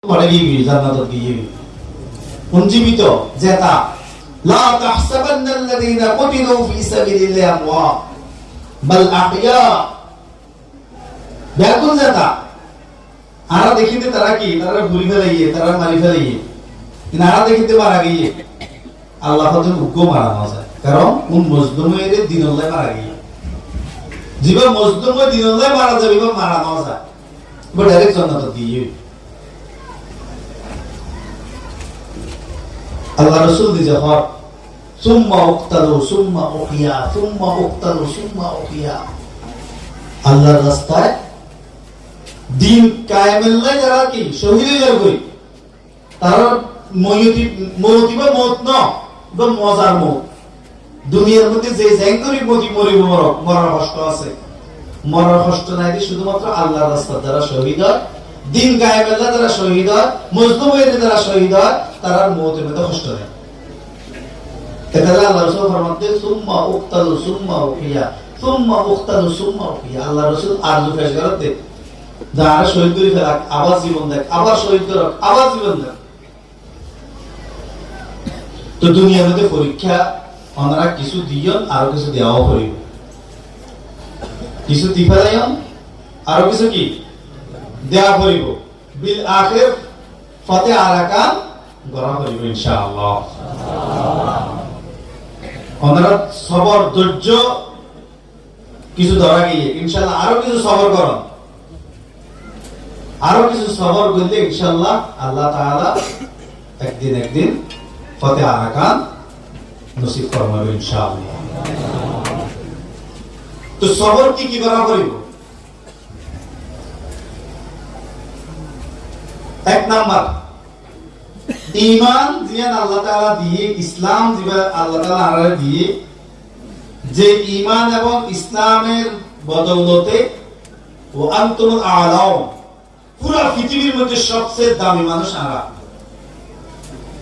পড়ে গিয়ে জান্নাতে গিয়ে জীবিত জেতা লা তাহসাবান্নাল্লাযীনা কুতিলু ফি সাবিলিল্লাহি আমওয়াত বাল আহইয়া বেকুল জেতা আরা দেখিতে তারা কি তারা ভুলি ফেলাইয়ে তারা মারি ফেলাইয়ে কিন্তু আরা দেখিতে মারা গিয়ে আল্লাহ পাকের হুকুম মারা না যায় কারণ কোন মজলুমের দিনল্লাহ মারা গিয়ে জীবন মজলুম দিনল্লাহ মারা যাবে বা মারা না যায় বা ডাইরেক্ট জান্নাতে দিয়ে আল্লাহ রাসূল দিছে হক সুম্মা উক্তালু সুম্মা উকিয়া সুম্মা উক্তালু সুম্মা উকিয়া আল্লাহর রাস্তায় দিন কায়েমের লাই যারা কি শহীদ হয়ে যাবে তারা মৌতি বা মত না বা মজার মত দুনিয়ার মধ্যে যে জ্যাঙ্গরি মতি মরিব মরার কষ্ট আছে মরার কষ্ট নাই শুধুমাত্র আল্লাহর রাস্তা যারা শহীদ হয় দিন কায়েমের লাই যারা শহীদ হয় মজলুম হয়ে যারা শহীদ হয় তারা মতের মধ্যে কষ্ট নেই আল্লাহ রাসূল ফরমাতে সুম্মা উক্তালু সুম্মা উকিয়া সুম্মা উক্তালু সুম্মা উকিয়া আল্লাহ রাসূল আরজু পেশ করতে যারা শহীদ করে ফেলাক আবার জীবন দেখ আবার শহীদ করক আবার জীবন দেখ তো দুনিয়ার মধ্যে পরীক্ষা ওনারা কিছু দিয়ন আর কিছু দেওয়াও করিব কিছু দি ফেলাইন আর কিছু কি দেওয়া করিব বিল আখির ফতে আরাকান গড়া করিব ইনশাআল্লাহ ওনারা সবর ধৈর্য কিছু ধরা গিয়ে ইনশাআল্লাহ আরো কিছু সবর করুন আরো কিছু সবর করলে ইনশাআল্লাহ আল্লাহ তাআলা একদিন ফতে আরাকান নসিব ফরমাবে ইনশাআল্লাহ তো সবর কি করা করিব এক নাম্বার ঈমান জিয়ান আল্লাহ তাআলা দিয়ে ইসলাম জিবা আল্লাহ তাআলা আরে দিয়ে যে ঈমান এবং ইসলামের বদৌলতে ও আনতুল আলাও পুরা পৃথিবীর মধ্যে সবচেয়ে দামি মানুষ আরা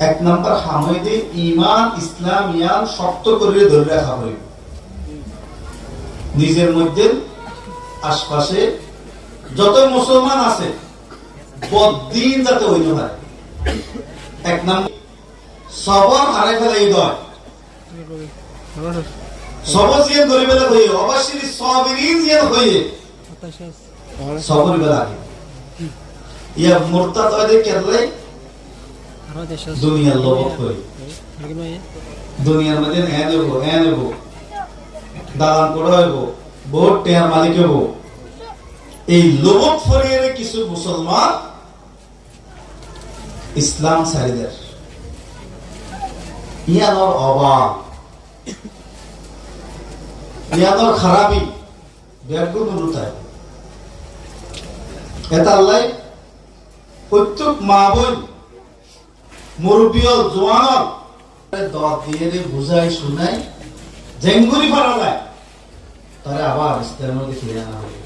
এক নাম্বার হামাইদে ঈমান ইসলাম ইয়ান শক্ত করে ধরে রাখা হবে নিজের মধ্যে আশপাশে যত মুসলমান আছে বদ্দিন যাতে হইল হয় এক নাম্বার সবর হারাই ফেলাই দয় সবর জিয়ান ধরে ফেলা হয়ে অবশ্যই সাবিরিন জিয়ান হয়ে সবর বেলা ইয়া মুরতাদ হয়ে কেরলে দুনিয়ার লোভ করে দুনিয়ার মধ্যে এনেবো দালান করে হইব ভোট টেয়ার মালিক হইব এই লোভ ফরিয়ে কিছু মুসলমান ইসলাম ছাড়িদের ইয়ানোর অভাব ইয়ানোর খারাপি ব্যাগুন রুতায় এটা আল্লাহ প্রত্যেক মা বোন মুরব্বিয়ল জওয়ানল দত দিয়ে বুঝাই শুনাই জেঙ্গুরি পারা যায় তারে আবার ইসলামের মধ্যে ফিরে আনা হবে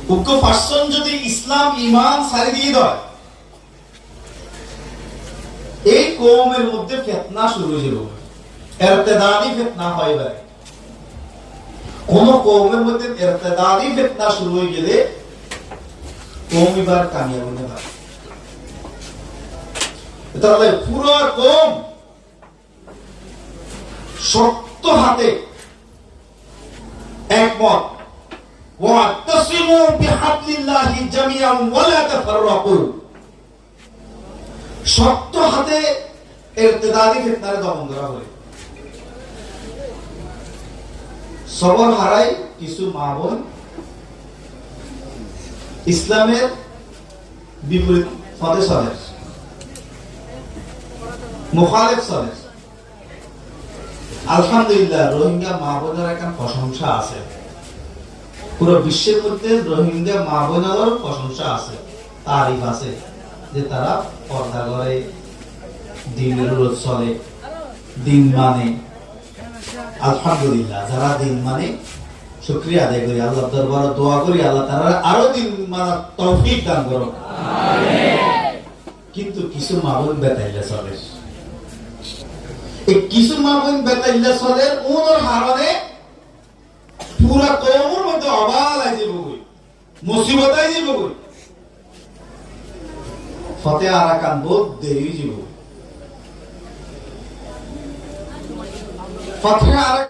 উক্ত পার্সন যদি ইসলাম ঈমান ছাড়ি দিয়ে দেয় এই কওমের মধ্যে ফিতনা শুরু হয়ে যাবে ইরতিদাদি ফিতনা হয় ভাই কোন কওমের মধ্যে ইরতিদাদি ফিতনা শুরু হয়ে গেলে কওম এবার কামিয়াব হবে না তাহলে পুরো কওম শক্ত হাতে একমত ওয়াতাসিমু বিহাবলিল্লাহি জামিআন ওয়া লা তাফাররাকু শক্ত হাতে ইরতিদাদি ফিতনারে দমন করা হবে সবর হারাই কিছু মা বোন ইসলামের বিপরীত পথে চলে মুখালিফ চলে আলহামদুলিল্লাহ রোহিঙ্গা মা বোনের একটা প্রশংসা আছে পুরো বিশ্বের মধ্যে রোহিঙ্গা মা বোনের প্রশংসা আছে তারিফ আছে যে তারা পর্দা করে দিনের রোজ চলে দিন মানে আলহামদুলিল্লাহ যারা দিন মানে শুকরিয়া আদায় করি আল্লাহর দরবারে দোয়া করি আল্লাহ তাআলা আরো দিন মানে তৌফিক দান করুন আমিন কিন্তু কিছু মা বোন বেতাইলে চলে কিছু মা বোন বেতাইলে চলে ওর হারনে পুরা কওমের মধ্যে অবাল আই যাব মুসিবত আই যাব ফতে আরাকান বহুত দেরি যাব ফতে আরাকান